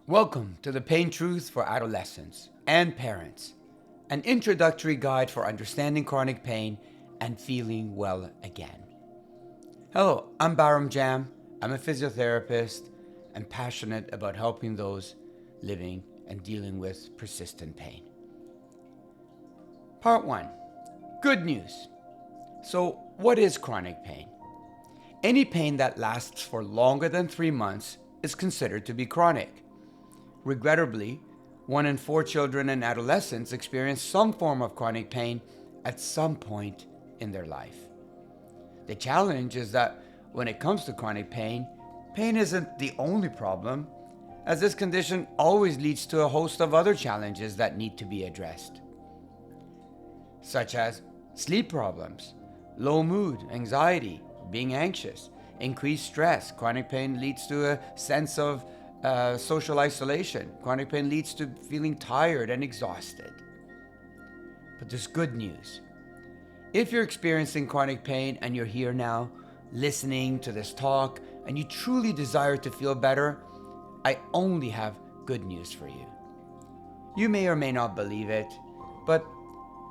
Welcome to the Pain Truth for Adolescents and Parents, an introductory guide for understanding chronic pain and feeling well again. Hello, I'm Bahram Jam. I'm a physiotherapist and passionate about helping those living and dealing with persistent pain. Part 1. Good news. So, what is chronic pain? Any pain that lasts for longer than 3 months is considered to be chronic. Regrettably, 1 in 4 children and adolescents experience some form of chronic pain at some point in their life. The challenge is that when it comes to chronic pain, pain isn't the only problem, as this condition always leads to a host of other challenges that need to be addressed, such as sleep problems, low mood, anxiety, being anxious, increased stress. Chronic pain leads to a sense of social isolation. Chronic pain leads to feeling tired and exhausted. But there's good news. If you're experiencing chronic pain and you're here now, listening to this talk, and you truly desire to feel better, I only have good news for you. You may or may not believe it, but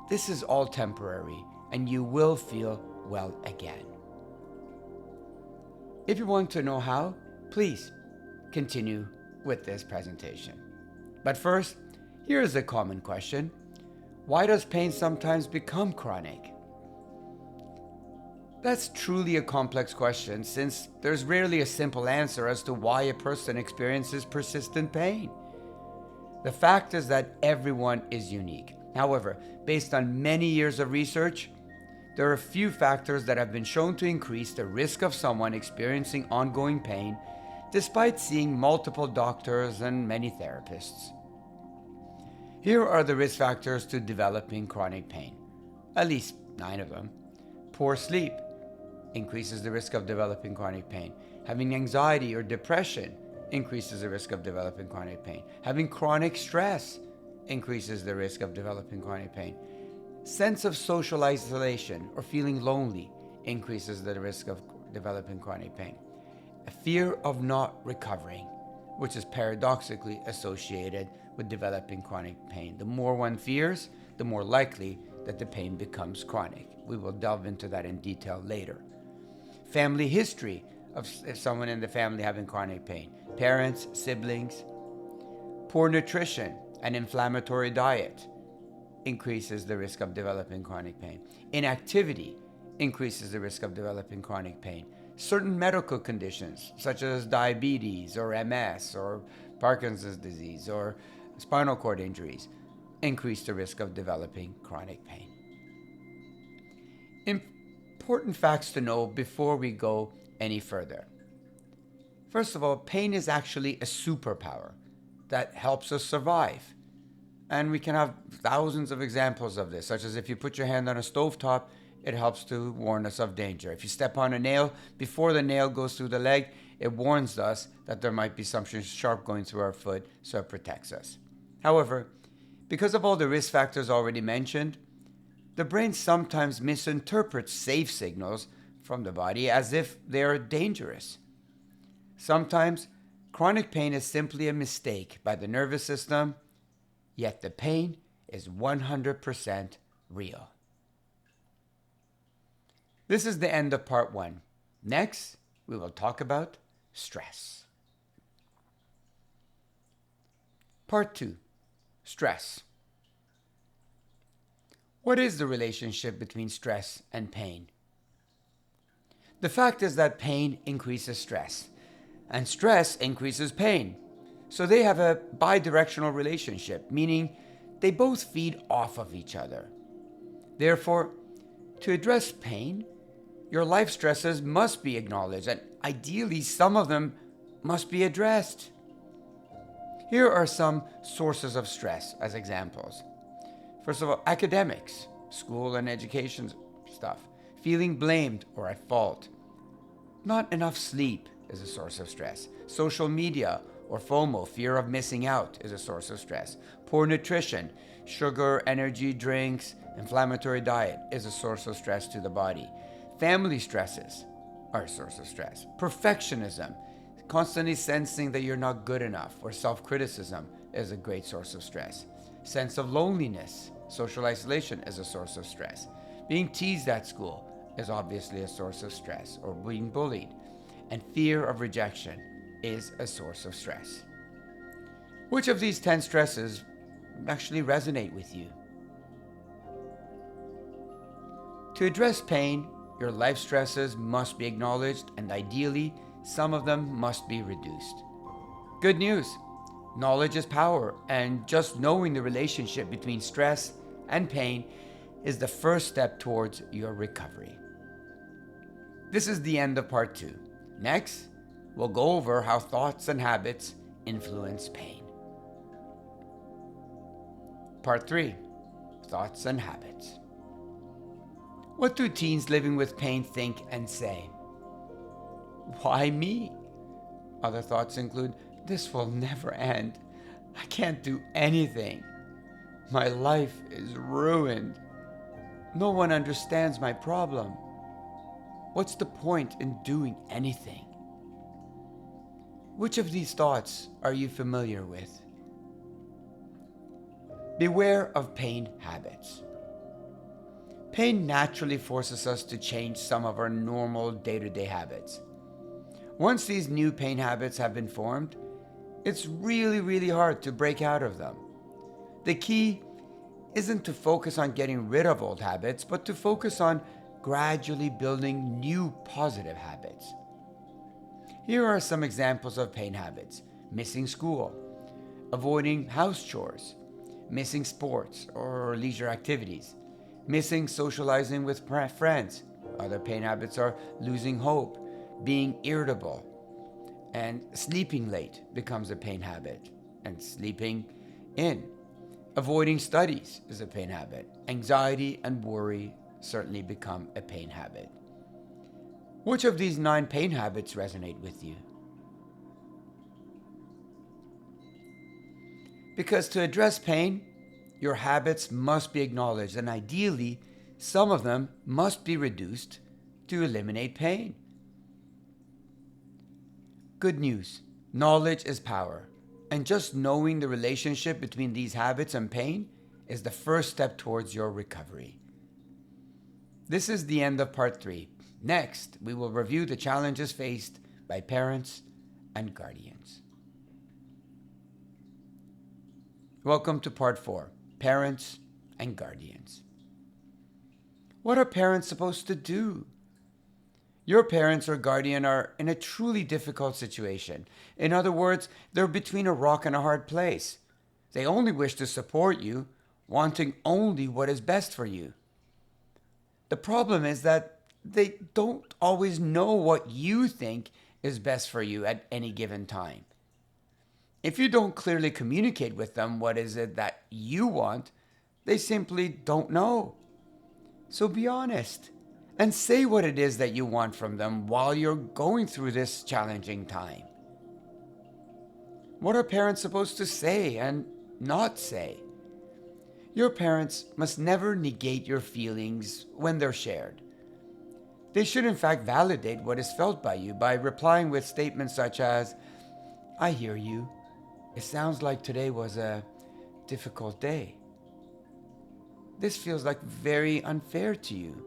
this is all temporary, and you will feel well again. If you want to know how, please continue with this presentation. But first, here is a common question. Why does pain sometimes become chronic? That's truly a complex question, since there's rarely a simple answer as to why a person experiences persistent pain. The fact is that everyone is unique. However, based on many years of research, there are a few factors that have been shown to increase the risk of someone experiencing ongoing pain despite seeing multiple doctors and many therapists. Here are the risk factors to developing chronic pain, at least 9 of them. Poor sleep increases the risk of developing chronic pain. Having anxiety or depression increases the risk of developing chronic pain. Having chronic stress increases the risk of developing chronic pain. Sense of social isolation or feeling lonely increases the risk of developing chronic pain. A fear of not recovering, which is paradoxically associated with developing chronic pain. The more one fears, the more likely that the pain becomes chronic. We will delve into that in detail later. Family history of someone in the family having chronic pain. Parents, siblings. Poor nutrition and inflammatory diet increases the risk of developing chronic pain. Inactivity increases the risk of developing chronic pain. Certain medical conditions, such as diabetes or MS or Parkinson's disease or spinal cord injuries, increase the risk of developing chronic pain. Important facts to know before we go any further. First of all, pain is actually a superpower that helps us survive. And we can have thousands of examples of this, such as if you put your hand on a stovetop, it helps to warn us of danger. If you step on a nail, before the nail goes through the leg, it warns us that there might be something sharp going through our foot, so it protects us. However, because of all the risk factors already mentioned, the brain sometimes misinterprets safe signals from the body as if they are dangerous. Sometimes, chronic pain is simply a mistake by the nervous system, yet the pain is 100% real. This is the end of part 1. Next, we will talk about stress. Part 2. Stress. What is the relationship between stress and pain? The fact is that pain increases stress, and stress increases pain. So they have a bidirectional relationship, meaning they both feed off of each other. Therefore, to address pain, your life stresses must be acknowledged, and ideally some of them must be addressed. Here are some sources of stress as examples. First of all, academics, school and education stuff, feeling blamed or at fault. Not enough sleep is a source of stress. Social media or FOMO, fear of missing out, is a source of stress. Poor nutrition, sugar, energy drinks, inflammatory diet is a source of stress to the body. Family stresses are a source of stress. Perfectionism, Constantly sensing that you're not good enough or self-criticism is a great source of stress. Sense of loneliness, social isolation is a source of stress. Being teased at school is obviously a source of stress, or being bullied. And fear of rejection is a source of stress. Which of these 10 stresses actually resonate with you? To address pain, your life stresses must be acknowledged, and ideally, some of them must be reduced. Good news! Knowledge is power, and just knowing the relationship between stress and pain is the first step towards your recovery. This is the end of part 2. Next, we'll go over how thoughts and habits influence pain. Part 3. Thoughts and habits. What do teens living with pain think and say? Why me? Other thoughts include, this will never end. I can't do anything. My life is ruined. No one understands my problem. What's the point in doing anything? Which of these thoughts are you familiar with? Beware of pain habits. Pain naturally forces us to change some of our normal day-to-day habits. Once these new pain habits have been formed, it's really hard to break out of them. The key isn't to focus on getting rid of old habits, but to focus on gradually building new positive habits. Here are some examples of pain habits: missing school, avoiding house chores, missing sports or leisure activities, missing socializing with friends. Other pain habits are losing hope, being irritable, and sleeping late becomes a pain habit, and sleeping in. Avoiding studies is a pain habit. Anxiety and worry certainly become a pain habit. Which of these 9 pain habits resonate with you? Because to address pain, your habits must be acknowledged, and ideally, some of them must be reduced to eliminate pain. Good news, knowledge is power, and just knowing the relationship between these habits and pain is the first step towards your recovery. This is the end of part 3. Next, we will review the challenges faced by parents and guardians. Welcome to part 4, parents and guardians. What are parents supposed to do? Your parents or guardian are in a truly difficult situation. In other words, they're between a rock and a hard place. They only wish to support you, wanting only what is best for you. The problem is that they don't always know what you think is best for you at any given time. If you don't clearly communicate with them what is it that you want, they simply don't know. So be honest and say what it is that you want from them while you're going through this challenging time. What are parents supposed to say and not say? Your parents must never negate your feelings when they're shared. They should in fact validate what is felt by you by replying with statements such as, I hear you. It sounds like today was a difficult day. This feels like very unfair to you.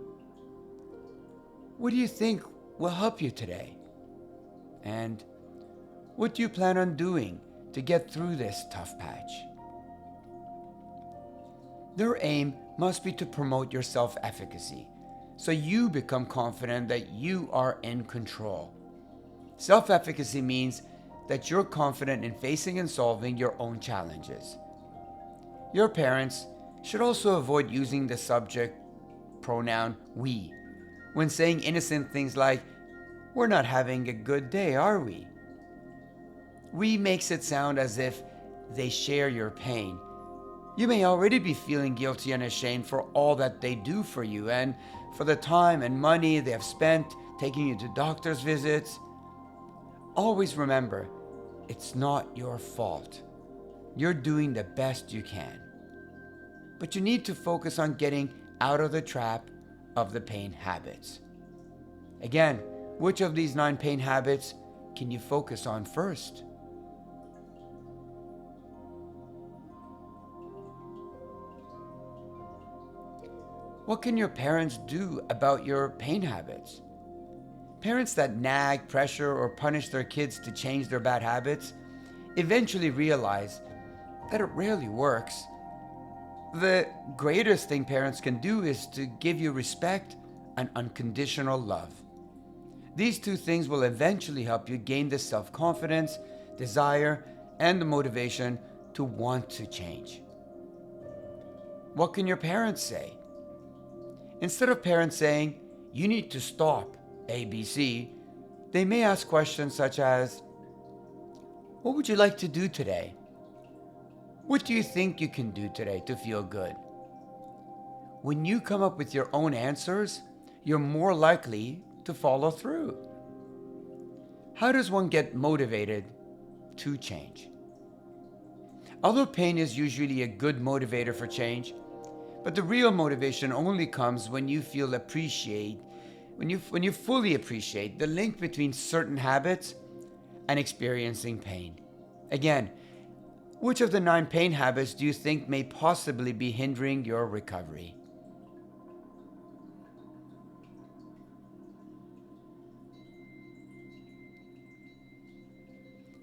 What do you think will help you today? And what do you plan on doing to get through this tough patch? Their aim must be to promote your self-efficacy, so you become confident that you are in control. Self-efficacy means that you're confident in facing and solving your own challenges. Your parents should also avoid using the subject pronoun we when saying innocent things like, we're not having a good day, are we? We makes it sound as if they share your pain. You may already be feeling guilty and ashamed for all that they do for you and for the time and money they have spent taking you to doctor's visits. Always remember, it's not your fault. You're doing the best you can. But you need to focus on getting out of the trap of the pain habits. Again, which of these 9 pain habits can you focus on first? What can your parents do about your pain habits? Parents that nag, pressure, or punish their kids to change their bad habits eventually realize that it rarely works. The greatest thing parents can do is to give you respect and unconditional love. These two things will eventually help you gain the self confidence, desire, and the motivation to want to change. What can your parents say? Instead of parents saying, "You need to stop ABC," they may ask questions such as, "What would you like to do today? What do you think you can do today to feel good?" When you come up with your own answers, you're more likely to follow through. How does one get motivated to change? Although pain is usually a good motivator for change, but the real motivation only comes when you when you fully appreciate the link between certain habits and experiencing pain. Again, which of the 9 pain habits do you think may possibly be hindering your recovery?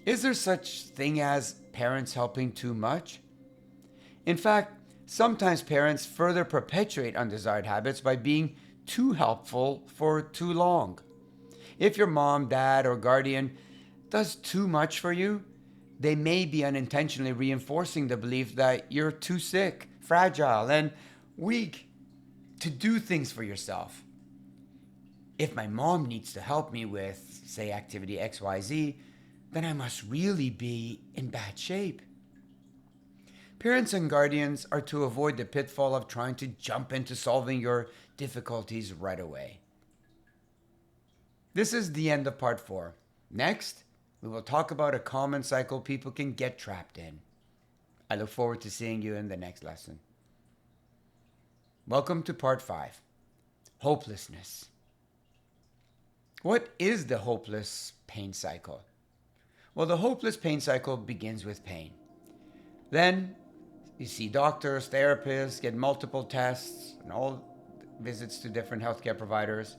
Is there such thing as parents helping too much? In fact, sometimes parents further perpetuate undesired habits by being too helpful for too long. If your mom, dad, or guardian does too much for you, they may be unintentionally reinforcing the belief that you're too sick, fragile, and weak to do things for yourself. If my mom needs to help me with, say, activity XYZ, then I must really be in bad shape. Parents and guardians are to avoid the pitfall of trying to jump into solving your difficulties right away. This is the end of part 4. Next, we will talk about a common cycle people can get trapped in. I look forward to seeing you in the next lesson. Welcome to part 5, hopelessness. What is the hopeless pain cycle? Well, the hopeless pain cycle begins with pain. Then you see doctors, therapists, get multiple tests, and all visits to different healthcare providers.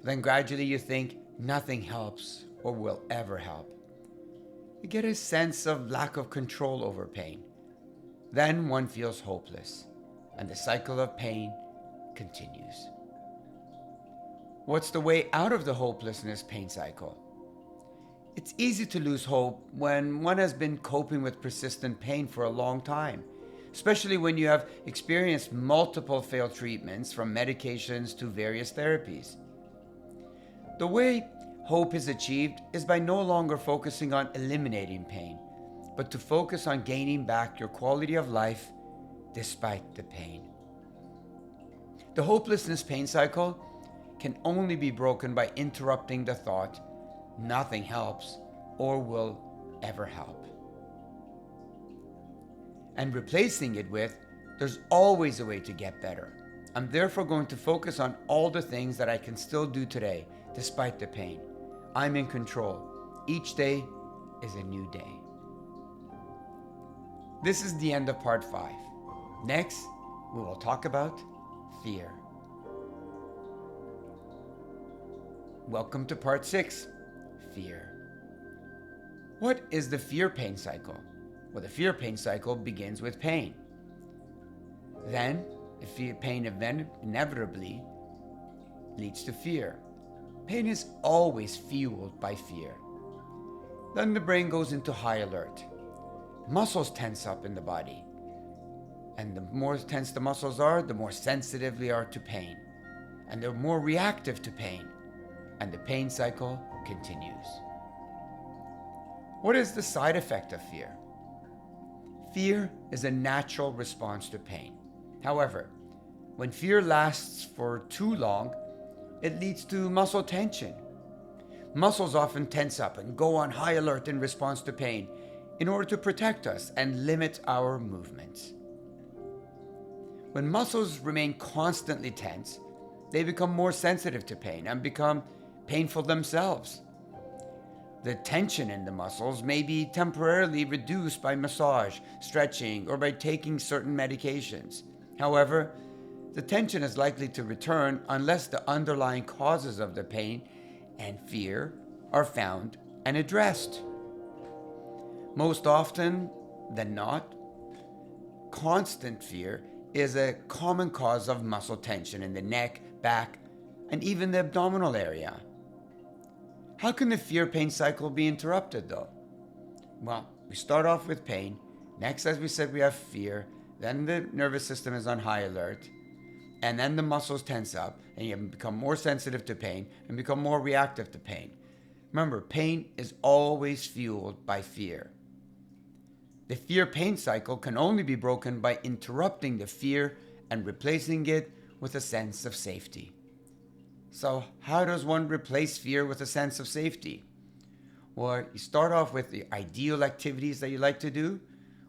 Then gradually you think nothing helps or will ever help. You get a sense of lack of control over pain. Then one feels hopeless, and the cycle of pain continues. What's the way out of the hopelessness pain cycle? It's easy to lose hope when one has been coping with persistent pain for a long time, especially when you have experienced multiple failed treatments from medications to various therapies. The way hope is achieved is by no longer focusing on eliminating pain, but to focus on gaining back your quality of life despite the pain. The hopelessness pain cycle can only be broken by interrupting the thought, "Nothing helps or will ever help," and replacing it with, "There's always a way to get better. I'm therefore going to focus on all the things that I can still do today despite the pain. I'm in control. Each day is a new day." This is the end of part 5. Next, we will talk about fear. Welcome to part 6. Fear. What is the fear pain cycle? Well, the fear pain cycle begins with pain. Then, the fear pain event inevitably leads to fear. Pain is always fueled by fear. Then the brain goes into high alert. Muscles tense up in the body. And the more tense the muscles are, the more sensitive they are to pain. And they're more reactive to pain. And the pain cycle continues. What is the side effect of fear? Fear is a natural response to pain. However, when fear lasts for too long, it leads to muscle tension. Muscles often tense up and go on high alert in response to pain in order to protect us and limit our movements. When muscles remain constantly tense, they become more sensitive to pain and become painful themselves. The tension in the muscles may be temporarily reduced by massage, stretching, or by taking certain medications. However, the tension is likely to return unless the underlying causes of the pain and fear are found and addressed. Most often than not, constant fear is a common cause of muscle tension in the neck, back, and even the abdominal area. How can the fear pain cycle be interrupted though? Well, we start off with pain. Next, as we said, we have fear. Then the nervous system is on high alert. And then the muscles tense up and you become more sensitive to pain and become more reactive to pain. Remember, pain is always fueled by fear. The fear-pain cycle can only be broken by interrupting the fear and replacing it with a sense of safety. So how does one replace fear with a sense of safety? Well, you start off with the ideal activities that you like to do,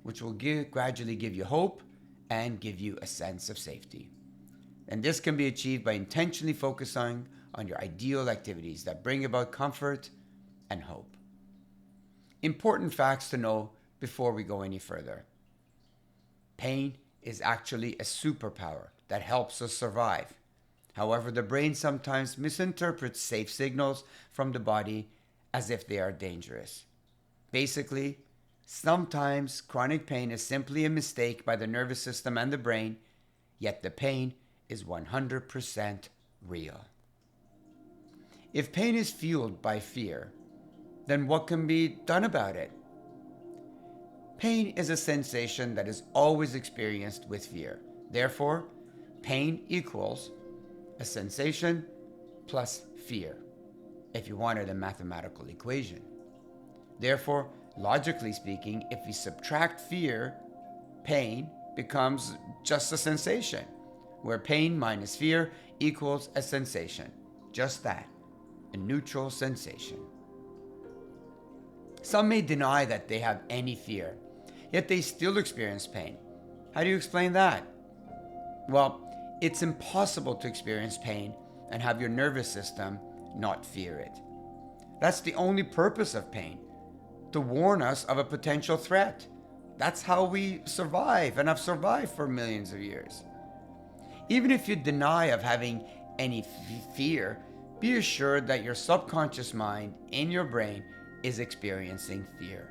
which will gradually give you hope and give you a sense of safety. And this can be achieved by intentionally focusing on your ideal activities that bring about comfort and hope. Important facts to know before we go any further. Pain is actually a superpower that helps us survive. However, the brain sometimes misinterprets safe signals from the body as if they are dangerous. Basically, sometimes chronic pain is simply a mistake by the nervous system and the brain, yet the pain is 100% real. If pain is fueled by fear, then what can be done about it? Pain is a sensation that is always experienced with fear. Therefore, pain equals a sensation plus fear, if you wanted a mathematical equation. Therefore, logically speaking, if we subtract fear, pain becomes just a sensation, where pain minus fear equals a sensation. Just that, a neutral sensation. Some may deny that they have any fear, yet they still experience pain. How do you explain that? Well, it's impossible to experience pain and have your nervous system not fear it. That's the only purpose of pain, to warn us of a potential threat. That's how we survive and have survived for millions of years. Even if you deny of having any fear, be assured that your subconscious mind in your brain is experiencing fear.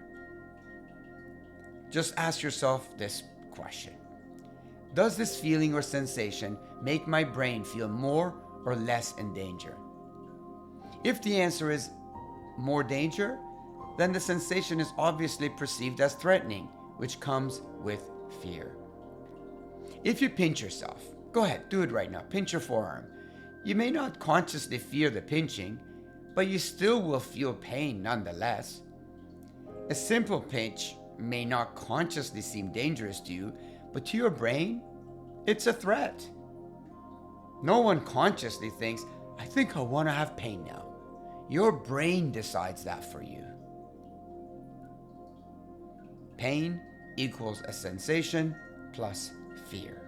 Just ask yourself this question. Does this feeling or sensation make my brain feel more or less in danger? If the answer is more danger, then the sensation is obviously perceived as threatening, which comes with fear. If you pinch yourself, go ahead, do it right now, pinch your forearm. You may not consciously fear the pinching, but you still will feel pain nonetheless. A simple pinch may not consciously seem dangerous to you, but to your brain, it's a threat. No one consciously thinks, I think I want to have pain now. Your brain decides that for you. Pain equals a sensation plus fear.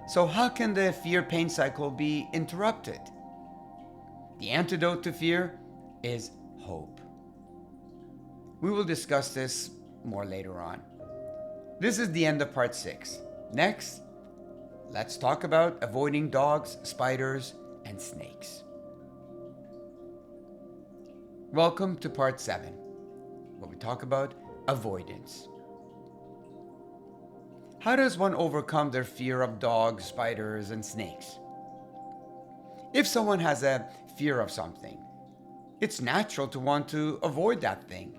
So how can the fear-pain cycle be interrupted? The antidote to fear is hope. We will discuss this more later on. This is the end of part 6. Next, let's talk about avoiding dogs, spiders, and snakes. Welcome to part 7, where we talk about avoidance. How does one overcome their fear of dogs, spiders, and snakes? If someone has a fear of something, it's natural to want to avoid that thing.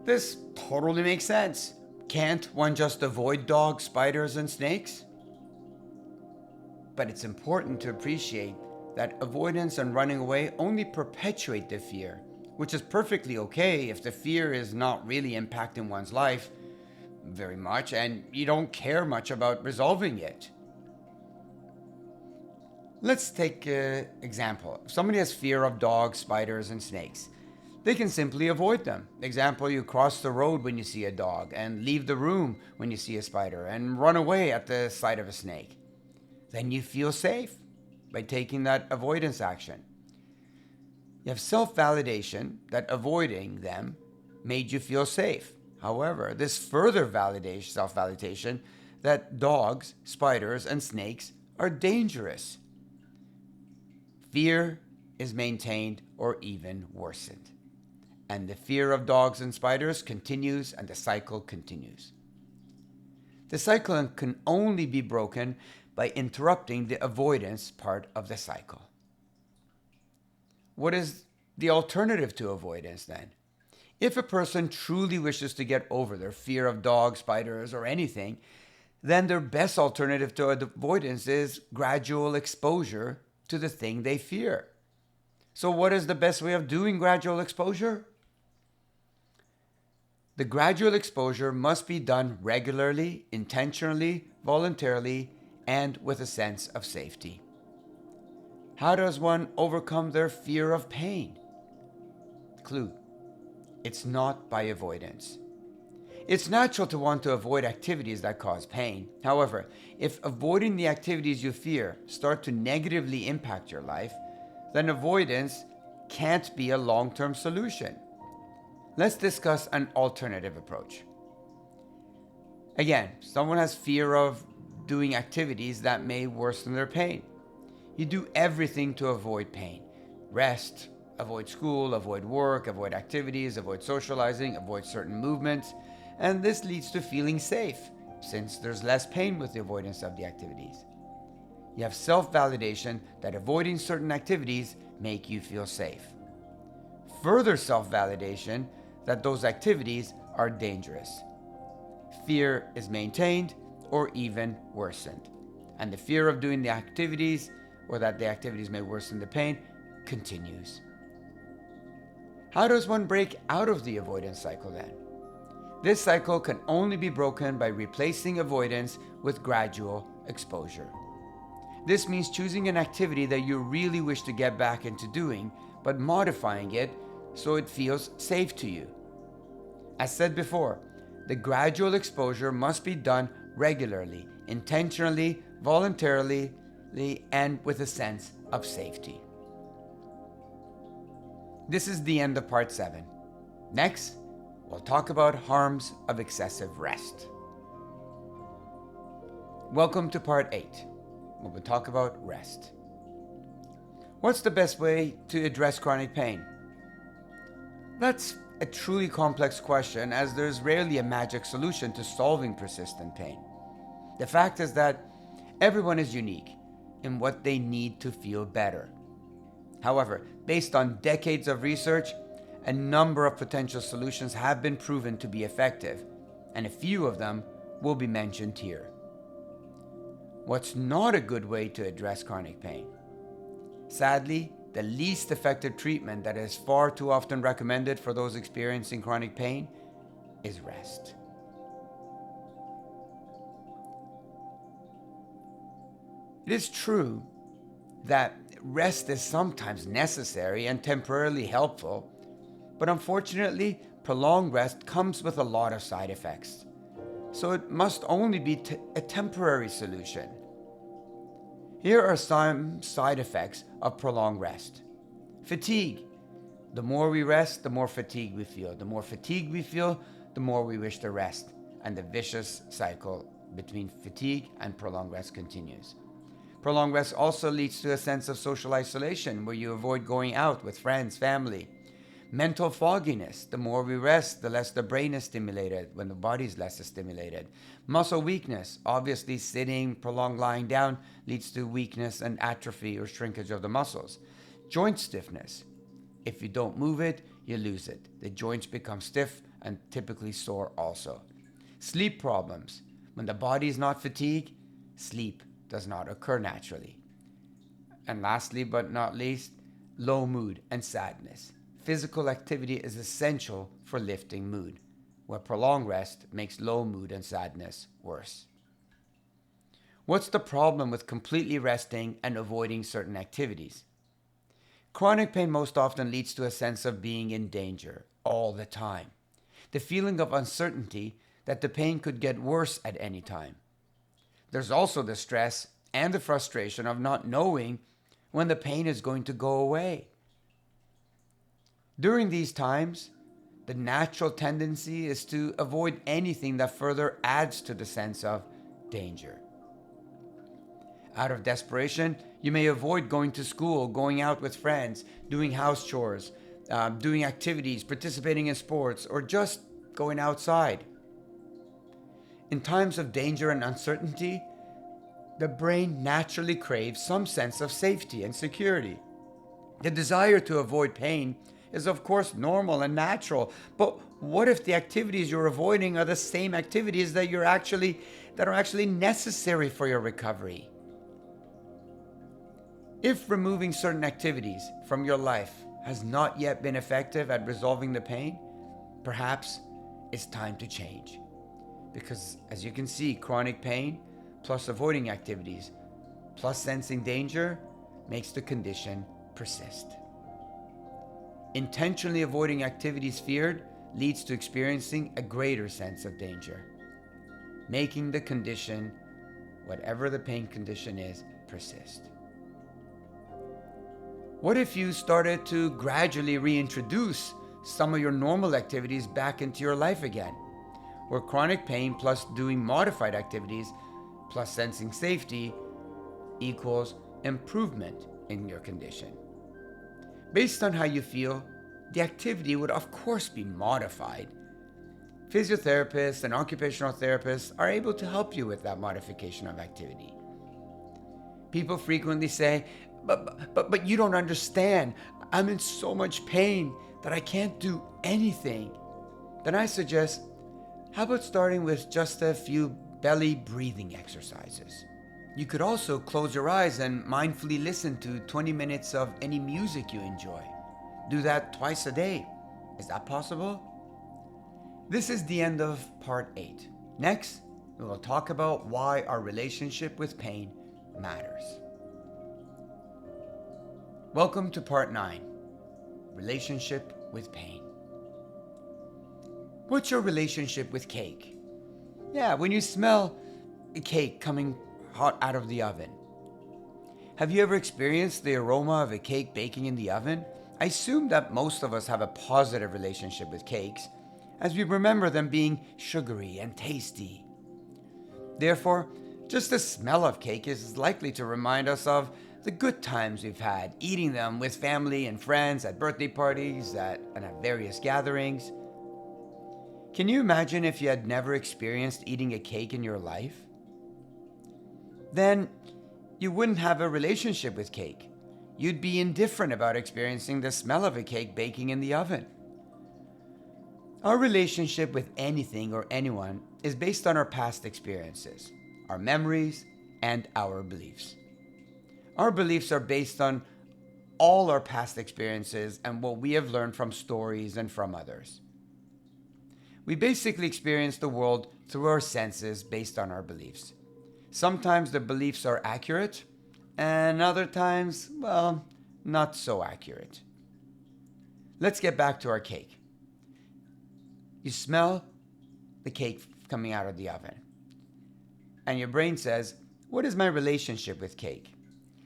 This totally makes sense. Can't one just avoid dogs, spiders, and snakes? But it's important to appreciate that avoidance and running away only perpetuate the fear, which is perfectly okay if the fear is not really impacting one's life very much and you don't care much about resolving it. Let's take an example. If somebody has fear of dogs, spiders, and snakes, they can simply avoid them. Example, you cross the road when you see a dog and leave the room when you see a spider and run away at the sight of a snake. Then you feel safe by taking that avoidance action. You have self-validation that avoiding them made you feel safe. However, this further validates self-validation that dogs, spiders, and snakes are dangerous. Fear is maintained or even worsened. And the fear of dogs and spiders continues, and the cycle continues. The cycle can only be broken by interrupting the avoidance part of the cycle. What is the alternative to avoidance then? If a person truly wishes to get over their fear of dogs, spiders, or anything, then their best alternative to avoidance is gradual exposure to the thing they fear. So, what is the best way of doing gradual exposure? The gradual exposure must be done regularly, intentionally, voluntarily, and with a sense of safety. How does one overcome their fear of pain? Clue: it's not by avoidance. It's natural to want to avoid activities that cause pain. However, if avoiding the activities you fear start to negatively impact your life, then avoidance can't be a long-term solution. Let's discuss an alternative approach. Again, someone has fear of doing activities that may worsen their pain. You do everything to avoid pain. Rest, avoid school, avoid work, avoid activities, avoid socializing, avoid certain movements, and this leads to feeling safe, since there's less pain with the avoidance of the activities. You have self-validation that avoiding certain activities make you feel safe. Further self-validation that those activities are dangerous. Fear is maintained or even worsened, and the fear of doing the activities or that the activities may worsen the pain continues. How does one break out of the avoidance cycle then? This cycle can only be broken by replacing avoidance with gradual exposure. This means choosing an activity that you really wish to get back into doing, but modifying it so it feels safe to you. As said before, the gradual exposure must be done regularly, intentionally, voluntarily, and with a sense of safety. This is the end of part 7. Next, we'll talk about harms of excessive rest. Welcome to part 8, where we'll talk about rest. What's the best way to address chronic pain? That's a truly complex question, as there's rarely a magic solution to solving persistent pain. The fact is that everyone is unique in what they need to feel better. However, based on decades of research, a number of potential solutions have been proven to be effective, and a few of them will be mentioned here. What's not a good way to address chronic pain? Sadly, the least effective treatment that is far too often recommended for those experiencing chronic pain is rest. It is true that rest is sometimes necessary and temporarily helpful, but unfortunately, prolonged rest comes with a lot of side effects. So it must only be a temporary solution. Here are some side effects of prolonged rest. Fatigue. The more we rest, the more fatigue we feel. The more fatigue we feel, the more we wish to rest. And the vicious cycle between fatigue and prolonged rest continues. Prolonged rest also leads to a sense of social isolation, where you avoid going out with friends, family. Mental fogginess. The more we rest, the less the brain is stimulated when the body is less stimulated. Muscle weakness. Obviously, sitting, prolonged lying down leads to weakness and atrophy or shrinkage of the muscles. Joint stiffness. If you don't move it, you lose it. The joints become stiff and typically sore also. Sleep problems. When the body is not fatigued, sleep does not occur naturally. And lastly, but not least, low mood and sadness. Physical activity is essential for lifting mood, where prolonged rest makes low mood and sadness worse. What's the problem with completely resting and avoiding certain activities? Chronic pain most often leads to a sense of being in danger all the time. The feeling of uncertainty that the pain could get worse at any time. There's also the stress and the frustration of not knowing when the pain is going to go away. During these times, the natural tendency is to avoid anything that further adds to the sense of danger. Out of desperation, you may avoid going to school, going out with friends, doing house chores, doing activities, participating in sports, or just going outside. In times of danger and uncertainty, the brain naturally craves some sense of safety and security. The desire to avoid pain is, of course, normal and natural, but what if the activities you're avoiding are the same activities that are actually necessary for your recovery? If removing certain activities from your life has not yet been effective at resolving the pain, perhaps it's time to change. Because as you can see, chronic pain plus avoiding activities plus sensing danger makes the condition persist. Intentionally avoiding activities feared leads to experiencing a greater sense of danger, making the condition, whatever the pain condition is, persist. What if you started to gradually reintroduce some of your normal activities back into your life again, where chronic pain plus doing modified activities plus sensing safety equals improvement in your condition? Based on how you feel, the activity would of course be modified. Physiotherapists and occupational therapists are able to help you with that modification of activity. People frequently say, but you don't understand. I'm in so much pain that I can't do anything. Then I suggest, how about starting with just a few belly breathing exercises? You could also close your eyes and mindfully listen to 20 minutes of any music you enjoy. Do that twice a day. Is that possible? This is the end of part 8. Next, we will talk about why our relationship with pain matters. Welcome to part 9, relationship with pain. What's your relationship with cake? Yeah, when you smell a cake coming hot out of the oven. Have you ever experienced the aroma of a cake baking in the oven? I assume that most of us have a positive relationship with cakes, as we remember them being sugary and tasty. Therefore, just the smell of cake is likely to remind us of the good times we've had eating them with family and friends at birthday parties and at various gatherings. Can you imagine if you had never experienced eating a cake in your life? Then you wouldn't have a relationship with cake. You'd be indifferent about experiencing the smell of a cake baking in the oven. Our relationship with anything or anyone is based on our past experiences, our memories, and our beliefs. Our beliefs are based on all our past experiences and what we have learned from stories and from others. We basically experience the world through our senses based on our beliefs. Sometimes the beliefs are accurate, and other times, well, not so accurate. Let's get back to our cake. You smell the cake coming out of the oven, and your brain says, what is my relationship with cake?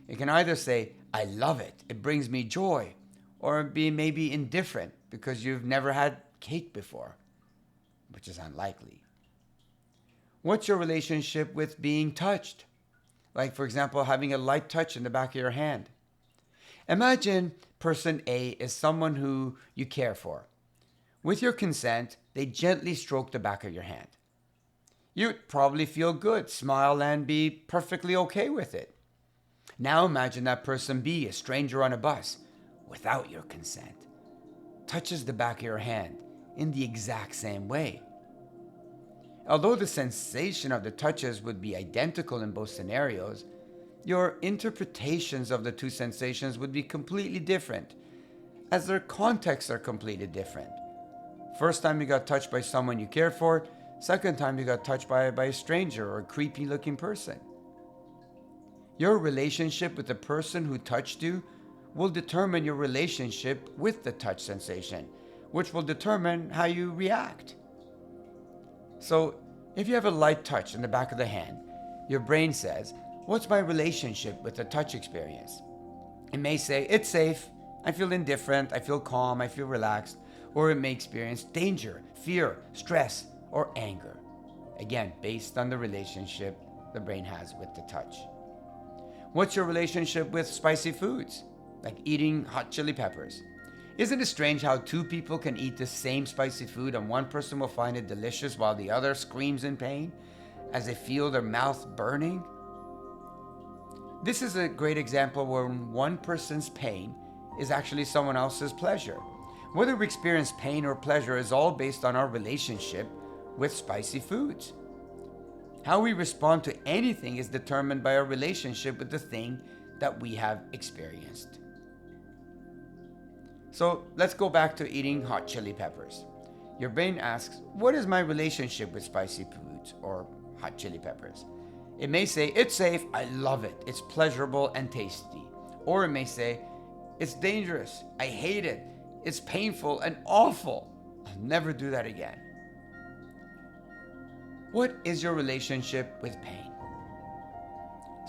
It can either say, I love it, it brings me joy, or be maybe indifferent because you've never had cake before, which is unlikely. What's your relationship with being touched? Like, for example, having a light touch in the back of your hand. Imagine person A is someone who you care for. With your consent, they gently stroke the back of your hand. You'd probably feel good, smile, and be perfectly okay with it. Now imagine that person B, a stranger on a bus, without your consent, touches the back of your hand in the exact same way. Although the sensation of the touches would be identical in both scenarios, your interpretations of the two sensations would be completely different, as their contexts are completely different. First time you got touched by someone you care for, second time you got touched by a stranger or a creepy looking person. Your relationship with the person who touched you will determine your relationship with the touch sensation, which will determine how you react. So, if you have a light touch in the back of the hand, your brain says, what's my relationship with the touch experience? It may say, it's safe, I feel indifferent, I feel calm, I feel relaxed, or it may experience danger, fear, stress, or anger. Again, based on the relationship the brain has with the touch. What's your relationship with spicy foods, like eating hot chili peppers? Isn't it strange how two people can eat the same spicy food and one person will find it delicious while the other screams in pain as they feel their mouth burning? This is a great example where one person's pain is actually someone else's pleasure. Whether we experience pain or pleasure is all based on our relationship with spicy foods. How we respond to anything is determined by our relationship with the thing that we have experienced. So let's go back to eating hot chili peppers. Your brain asks, what is my relationship with spicy foods or hot chili peppers? It may say, it's safe, I love it, it's pleasurable and tasty. Or it may say, it's dangerous, I hate it, it's painful and awful, I'll never do that again. What is your relationship with pain?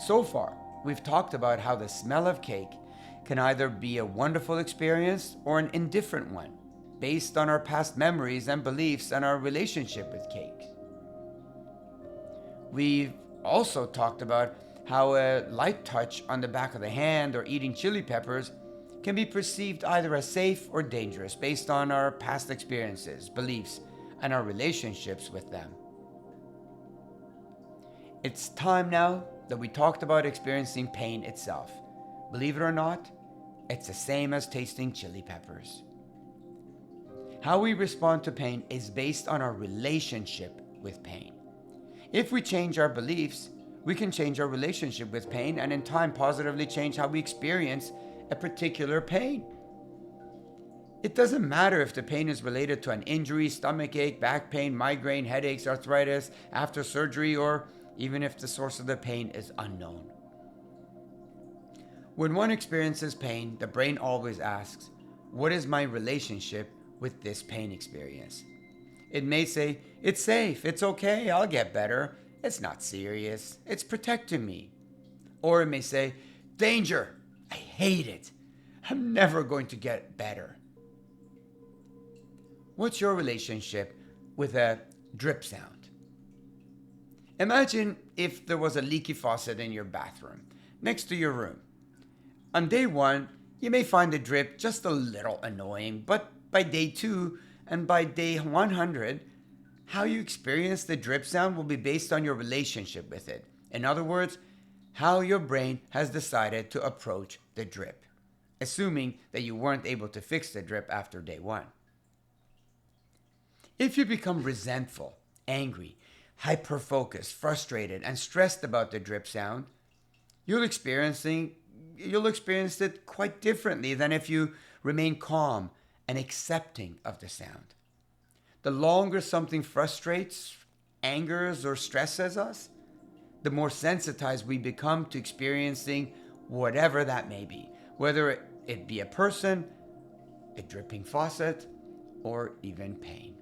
So far, we've talked about how the smell of cake can either be a wonderful experience or an indifferent one, based on our past memories and beliefs and our relationship with cake. We've also talked about how a light touch on the back of the hand or eating chili peppers can be perceived either as safe or dangerous based on our past experiences, beliefs, and our relationships with them. It's time now that we talked about experiencing pain itself. Believe it or not, it's the same as tasting chili peppers. How we respond to pain is based on our relationship with pain. If we change our beliefs, we can change our relationship with pain and in time positively change how we experience a particular pain. It doesn't matter if the pain is related to an injury, stomach ache, back pain, migraine, headaches, arthritis, after surgery, or even if the source of the pain is unknown. When one experiences pain, the brain always asks, what is my relationship with this pain experience? It may say, it's safe, it's okay, I'll get better, it's not serious, it's protecting me. Or it may say, danger, I hate it, I'm never going to get better. What's your relationship with a drip sound? Imagine if there was a leaky faucet in your bathroom, next to your room. On day one, you may find the drip just a little annoying, but by day 2 and by day 100, how you experience the drip sound will be based on your relationship with it. In other words, how your brain has decided to approach the drip, assuming that you weren't able to fix the drip after day 1. If you become resentful, angry, hyper-focused, frustrated, and stressed about the drip sound, you'll experience it quite differently than if you remain calm and accepting of the sound. The longer something frustrates, angers, or stresses us, the more sensitized we become to experiencing whatever that may be, whether it be a person, a dripping faucet, or even pain.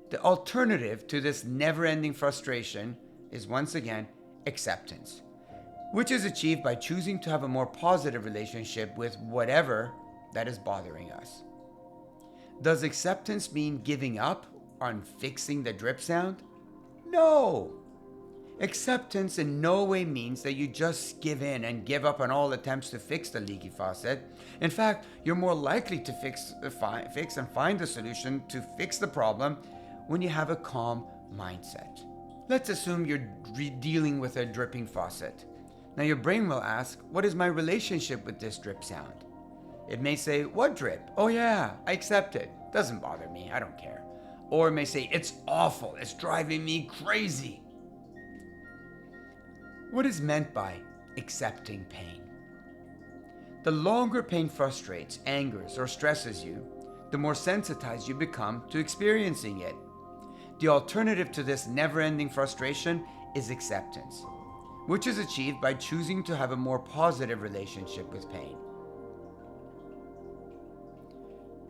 The alternative to this never-ending frustration is once again acceptance, which is achieved by choosing to have a more positive relationship with whatever that is bothering us. Does acceptance mean giving up on fixing the drip sound? No! Acceptance in no way means that you just give in and give up on all attempts to fix the leaky faucet. In fact, you're more likely to fix and find a solution to fix the problem when you have a calm mindset. Let's assume you're dealing with a dripping faucet. Now your brain will ask, what is my relationship with this drip sound? It may say, what drip? Oh yeah, I accept it. Doesn't bother me, I don't care. Or it may say, it's awful, it's driving me crazy. What is meant by accepting pain? The longer pain frustrates, angers, or stresses you, the more sensitized you become to experiencing it. The alternative to this never-ending frustration is acceptance, which is achieved by choosing to have a more positive relationship with pain.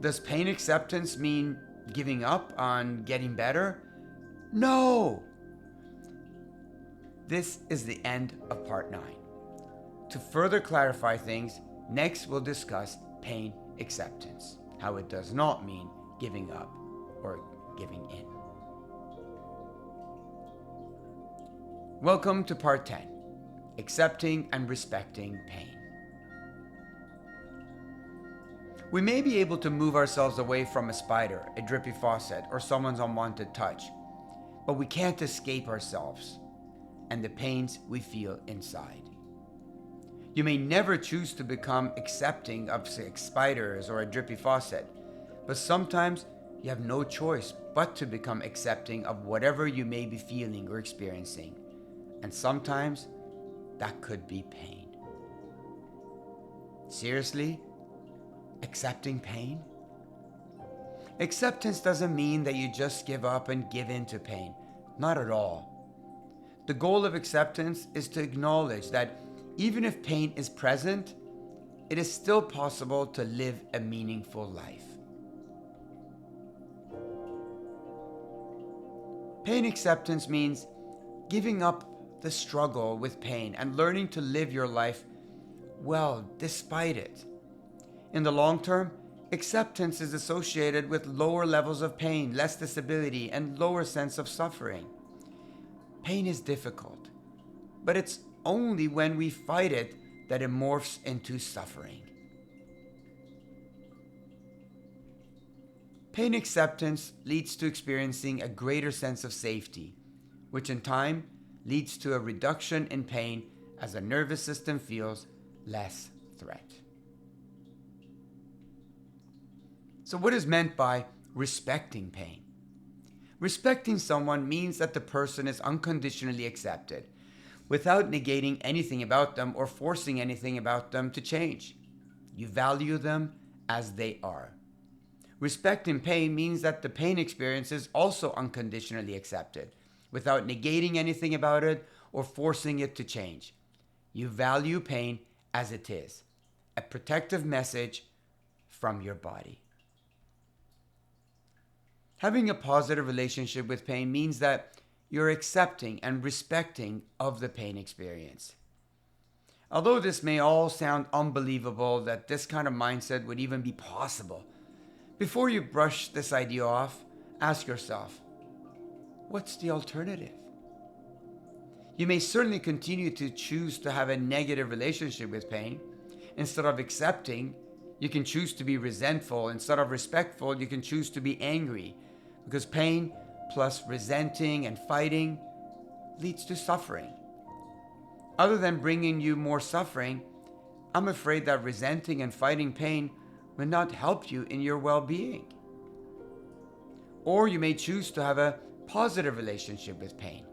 Does pain acceptance mean giving up on getting better? No! This is the end of part 9. To further clarify things, Next, we'll discuss pain acceptance, how it does not mean giving up or giving in. Welcome to part 10, accepting and respecting pain. We may be able to move ourselves away from a spider, a drippy faucet, or someone's unwanted touch, but we can't escape ourselves and the pains we feel inside. You may never choose to become accepting of spiders or a drippy faucet, but sometimes you have no choice but to become accepting of whatever you may be feeling or experiencing. And sometimes that could be pain. Seriously? Accepting pain? Acceptance doesn't mean that you just give up and give in to pain. Not at all. The goal of acceptance is to acknowledge that even if pain is present, it is still possible to live a meaningful life. Pain acceptance means giving up the struggle with pain and learning to live your life well despite it. In the long term, acceptance is associated with lower levels of pain, less disability, and lower sense of suffering. Pain is difficult, but it's only when we fight it that it morphs into suffering. Pain acceptance leads to experiencing a greater sense of safety, which in time leads to a reduction in pain as the nervous system feels less threat. So what is meant by respecting pain? Respecting someone means that the person is unconditionally accepted, without negating anything about them or forcing anything about them to change. You value them as they are. Respecting pain means that the pain experience is also unconditionally accepted, without negating anything about it or forcing it to change. You value pain as it is, a protective message from your body. Having a positive relationship with pain means that you're accepting and respecting of the pain experience. Although this may all sound unbelievable that this kind of mindset would even be possible, before you brush this idea off, ask yourself, what's the alternative? You may certainly continue to choose to have a negative relationship with pain. Instead of accepting, you can choose to be resentful. Instead of respectful, you can choose to be angry, because pain plus resenting and fighting leads to suffering. Other than bringing you more suffering, I'm afraid that resenting and fighting pain will not help you in your well-being. Or you may choose to have a positive relationship with pain.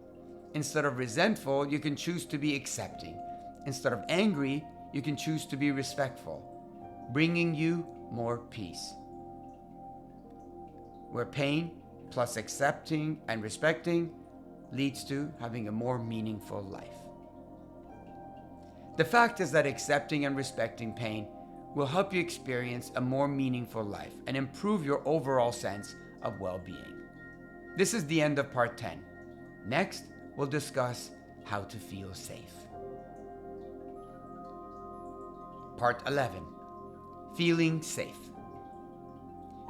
Instead of resentful, you can choose to be accepting. Instead of angry, you can choose to be respectful, bringing you more peace. Where pain plus accepting and respecting leads to having a more meaningful life. The fact is that accepting and respecting pain will help you experience a more meaningful life and improve your overall sense of well-being. This is the end of part 10. Next, we'll discuss how to feel safe. Part 11. Feeling safe.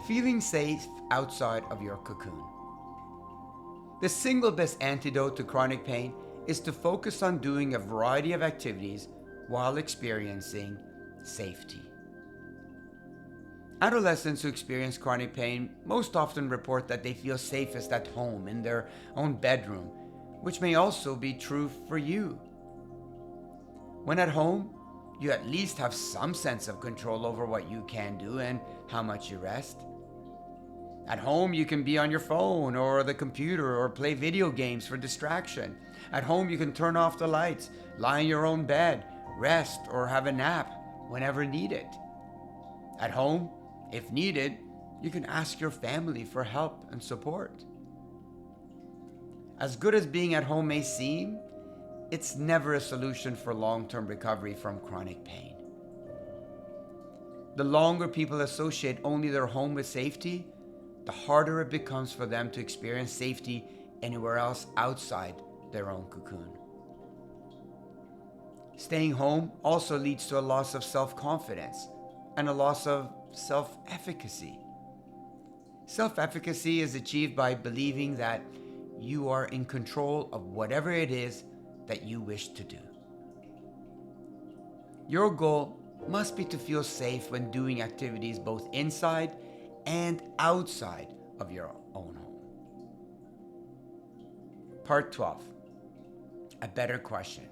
Feeling safe outside of your cocoon. The single best antidote to chronic pain is to focus on doing a variety of activities while experiencing safety. Adolescents who experience chronic pain most often report that they feel safest at home in their own bedroom, which may also be true for you. When at home, you at least have some sense of control over what you can do and how much you rest. At home, you can be on your phone or the computer or play video games for distraction. At home, you can turn off the lights, lie in your own bed, rest, or have a nap whenever needed. At home, if needed, you can ask your family for help and support. As good as being at home may seem, it's never a solution for long-term recovery from chronic pain. The longer people associate only their home with safety, the harder it becomes for them to experience safety anywhere else outside their own cocoon. Staying home also leads to a loss of self confidence and a loss of self efficacy. Self efficacy is achieved by believing that you are in control of whatever it is that you wish to do. Your goal must be to feel safe when doing activities both inside and outside of your own home. Part 12. A better question.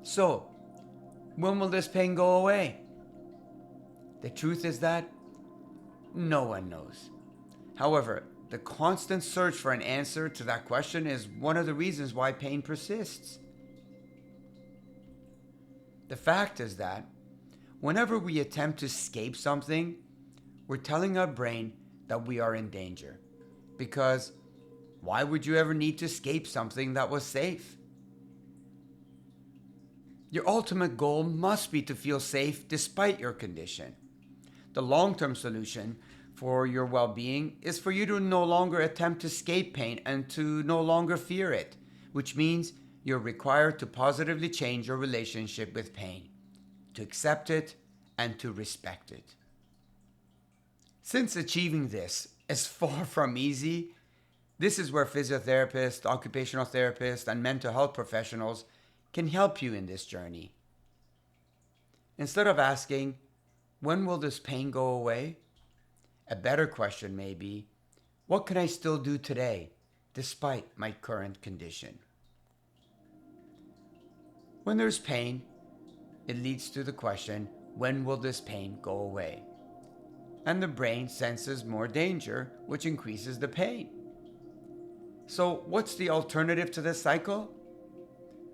So, when will this pain go away? The truth is that no one knows. However, the constant search for an answer to that question is one of the reasons why pain persists. The fact is that whenever we attempt to escape something, we're telling our brain that we are in danger. Because why would you ever need to escape something that was safe? Your ultimate goal must be to feel safe despite your condition. The long-term solution for your well-being is for you to no longer attempt to escape pain and to no longer fear it, which means you're required to positively change your relationship with pain, to accept it and to respect it. Since achieving this is far from easy, this is where physiotherapists, occupational therapists, and mental health professionals can help you in this journey. Instead of asking, when will this pain go away? A better question may be, what can I still do today despite my current condition? When there's pain, it leads to the question, when will this pain go away? And the brain senses more danger, which increases the pain. So, what's the alternative to this cycle?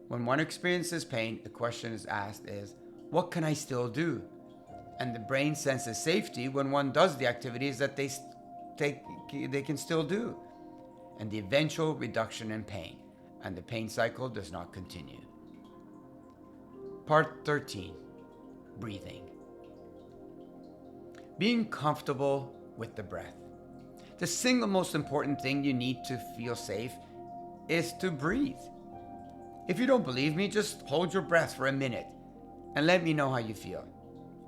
When one experiences pain, the question is asked is, what can I still do? And the brain senses safety when one does the activities that they can still do. And the eventual reduction in pain. And the pain cycle does not continue. Part 13. Breathing. Being comfortable with the breath. The single most important thing you need to feel safe is to breathe. If you don't believe me, just hold your breath for a minute and let me know how you feel.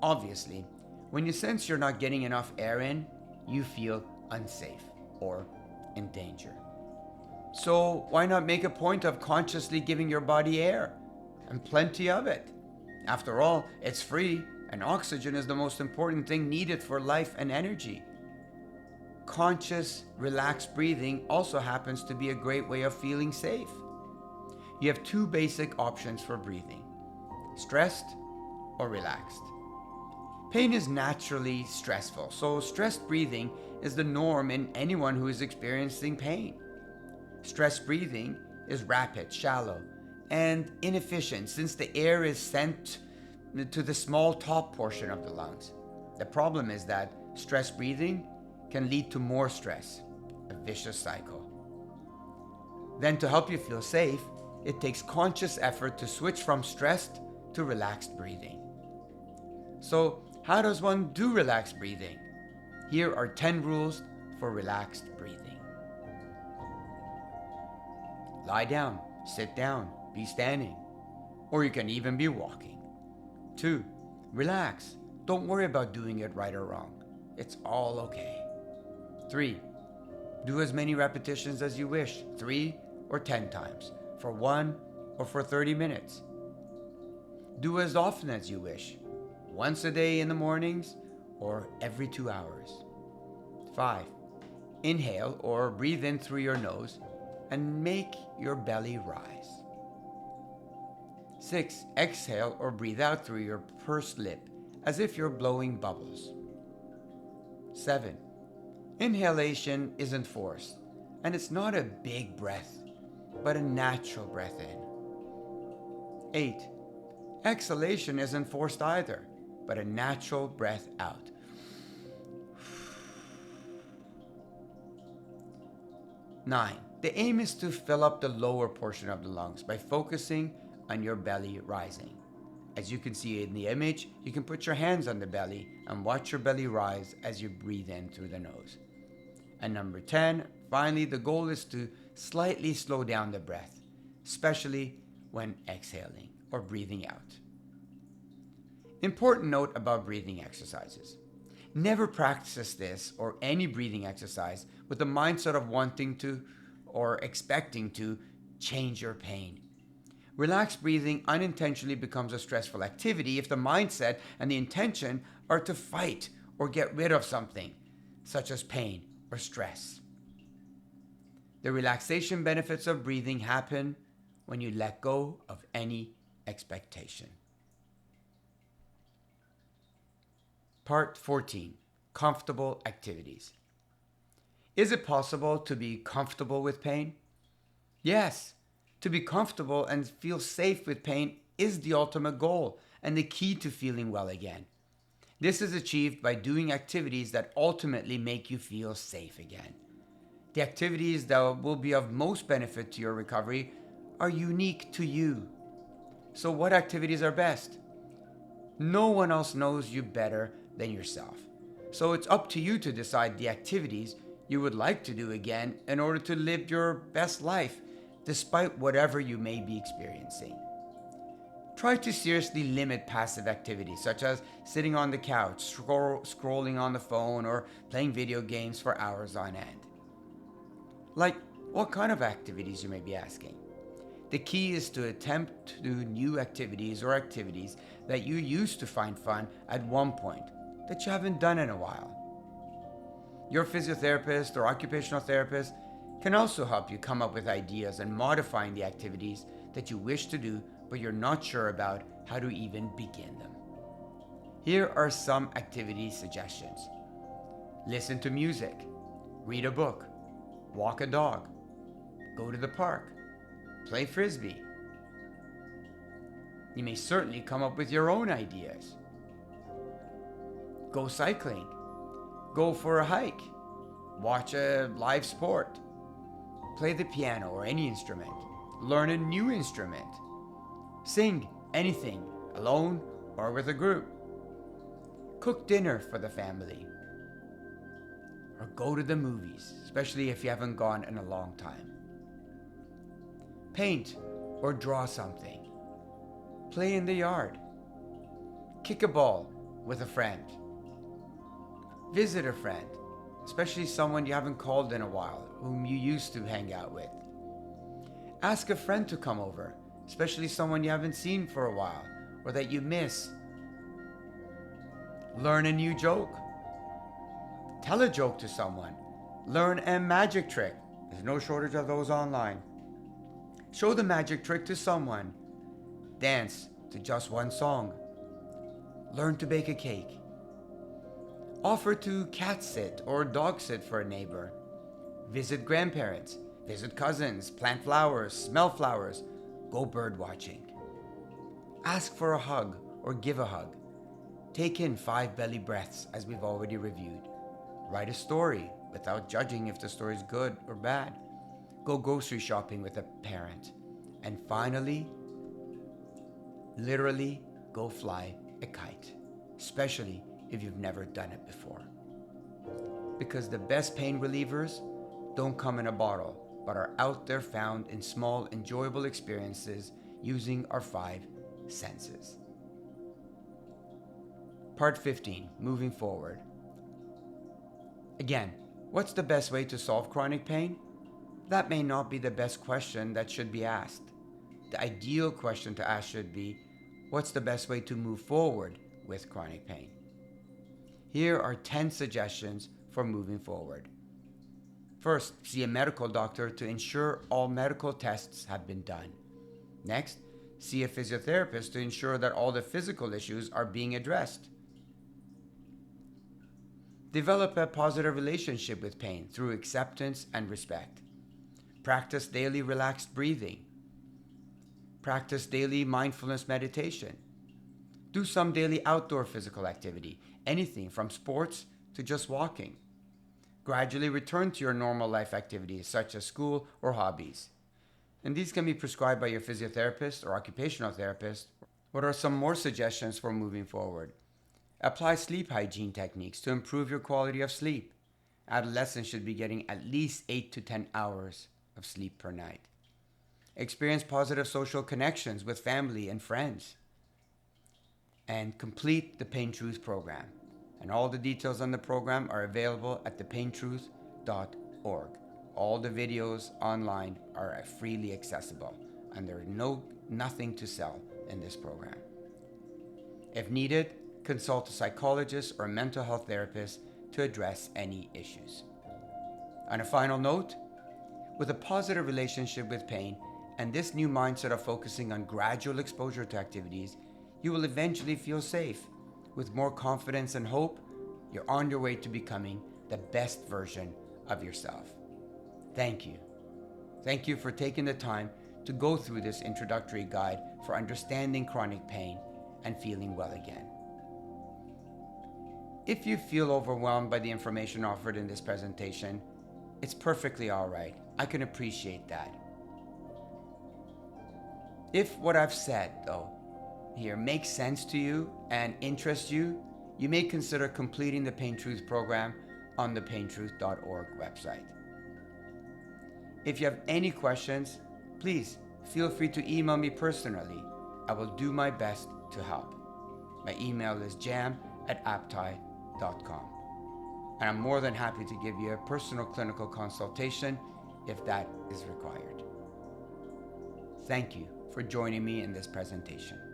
Obviously, when you sense you're not getting enough air in, you feel unsafe or in danger. So why not make a point of consciously giving your body air, and plenty of it? After all, it's free, and oxygen is the most important thing needed for life and energy. Conscious, relaxed breathing also happens to be a great way of feeling safe. You have two basic options for breathing: stressed or relaxed. Pain is naturally stressful, so stressed breathing is the norm in anyone who is experiencing pain. Stressed breathing is rapid, shallow, and inefficient since the air is sent to the small top portion of the lungs. The problem is that stressed breathing can lead to more stress, a vicious cycle. Then, to help you feel safe, it takes conscious effort to switch from stressed to relaxed breathing. So, how does one do relaxed breathing? Here are 10 rules for relaxed breathing. Lie down, sit down, be standing, or you can even be walking. 2. Relax. Don't worry about doing it right or wrong. It's all okay. 3. Do as many repetitions as you wish, 3 or 10 times, for 1 or for 30 minutes. Do as often as you wish, once a day in the mornings or every 2 hours. 5. Inhale or breathe in through your nose and make your belly rise. 6. Exhale or breathe out through your pursed lip as if you're blowing bubbles. 7. Inhalation isn't forced, and it's not a big breath, but a natural breath in. 8. Exhalation isn't forced either, but a natural breath out. 9. The aim is to fill up the lower portion of the lungs by focusing on your belly rising. As you can see in the image, you can put your hands on the belly and watch your belly rise as you breathe in through the nose. And number 10, finally, the goal is to slightly slow down the breath, especially when exhaling. or breathing out. Important note about breathing exercises. Never practice this or any breathing exercise with the mindset of wanting to or expecting to change your pain. Relaxed breathing unintentionally becomes a stressful activity if the mindset and the intention are to fight or get rid of something, such as pain or stress. The relaxation benefits of breathing happen when you let go of any expectation. Part 14. Comfortable activities. Is it possible to be comfortable with pain? Yes. To be comfortable and feel safe with pain is the ultimate goal and the key to feeling well again. This is achieved by doing activities that ultimately make you feel safe again. The activities that will be of most benefit to your recovery are unique to you. So what activities are best? No one else knows you better than yourself. So it's up to you to decide the activities you would like to do again in order to live your best life despite whatever you may be experiencing. Try to seriously limit passive activities such as sitting on the couch, scrolling on the phone, or playing video games for hours on end. Like, what kind of activities, you may be asking? The key is to attempt to do new activities or activities that you used to find fun at one point that you haven't done in a while. Your physiotherapist or occupational therapist can also help you come up with ideas and modifying the activities that you wish to do but you're not sure about how to even begin them. Here are some activity suggestions. Listen to music, read a book, walk a dog, go to the park, play frisbee. You may certainly come up with your own ideas. Go cycling, go for a hike, watch a live sport, play the piano or any instrument, learn a new instrument, sing anything, alone or with a group, cook dinner for the family, or go to the movies, especially if you haven't gone in a long time. Paint or draw something, play in the yard, kick a ball with a friend, visit a friend, especially someone you haven't called in a while, whom you used to hang out with. Ask a friend to come over, especially someone you haven't seen for a while or that you miss. Learn a new joke. Tell a joke to someone. Learn a magic trick. There's no shortage of those online. Show the magic trick to someone. Dance to just one song. Learn to bake a cake. Offer to cat sit or dog sit for a neighbor. Visit grandparents. Visit cousins. Plant flowers. Smell flowers. Go bird watching. Ask for a hug or give a hug. Take in 5 belly breaths as we've already reviewed. Write a story without judging if the story is good or bad. Go grocery shopping with a parent. And finally, literally go fly a kite, especially if you've never done it before. Because the best pain relievers don't come in a bottle, but are out there found in small, enjoyable experiences using our 5 senses. Part 15, moving forward. Again, what's the best way to solve chronic pain? That may not be the best question that should be asked. The ideal question to ask should be, what's the best way to move forward with chronic pain? Here are 10 suggestions for moving forward. First, see a medical doctor to ensure all medical tests have been done. Next, see a physiotherapist to ensure that all the physical issues are being addressed. Develop a positive relationship with pain through acceptance and respect. Practice daily relaxed breathing. Practice daily mindfulness meditation. Do some daily outdoor physical activity, anything from sports to just walking. Gradually return to your normal life activities such as school or hobbies. And these can be prescribed by your physiotherapist or occupational therapist. What are some more suggestions for moving forward? Apply sleep hygiene techniques to improve your quality of sleep. Adolescents should be getting at least 8 to 10 hours of sleep per night. experience positive social connections with family and friends, and complete the Pain Truth program. And all the details on the program are available at thepaintruth.org. All the videos online are freely accessible, and there is nothing to sell in this program. If needed, consult a psychologist or a mental health therapist to address any issues. On a final note, with a positive relationship with pain and this new mindset of focusing on gradual exposure to activities, you will eventually feel safe. With more confidence and hope, you're on your way to becoming the best version of yourself. Thank you. Thank you for taking the time to go through this introductory guide for understanding chronic pain and feeling well again. If you feel overwhelmed by the information offered in this presentation, it's perfectly all right. I can appreciate that. If what I've said, though, here makes sense to you and interests you, you may consider completing the Pain Truth program on the paintruth.org website. If you have any questions, please feel free to email me personally. I will do my best to help. My email is jam@aptai.com. And I'm more than happy to give you a personal clinical consultation if that is required. Thank you for joining me in this presentation.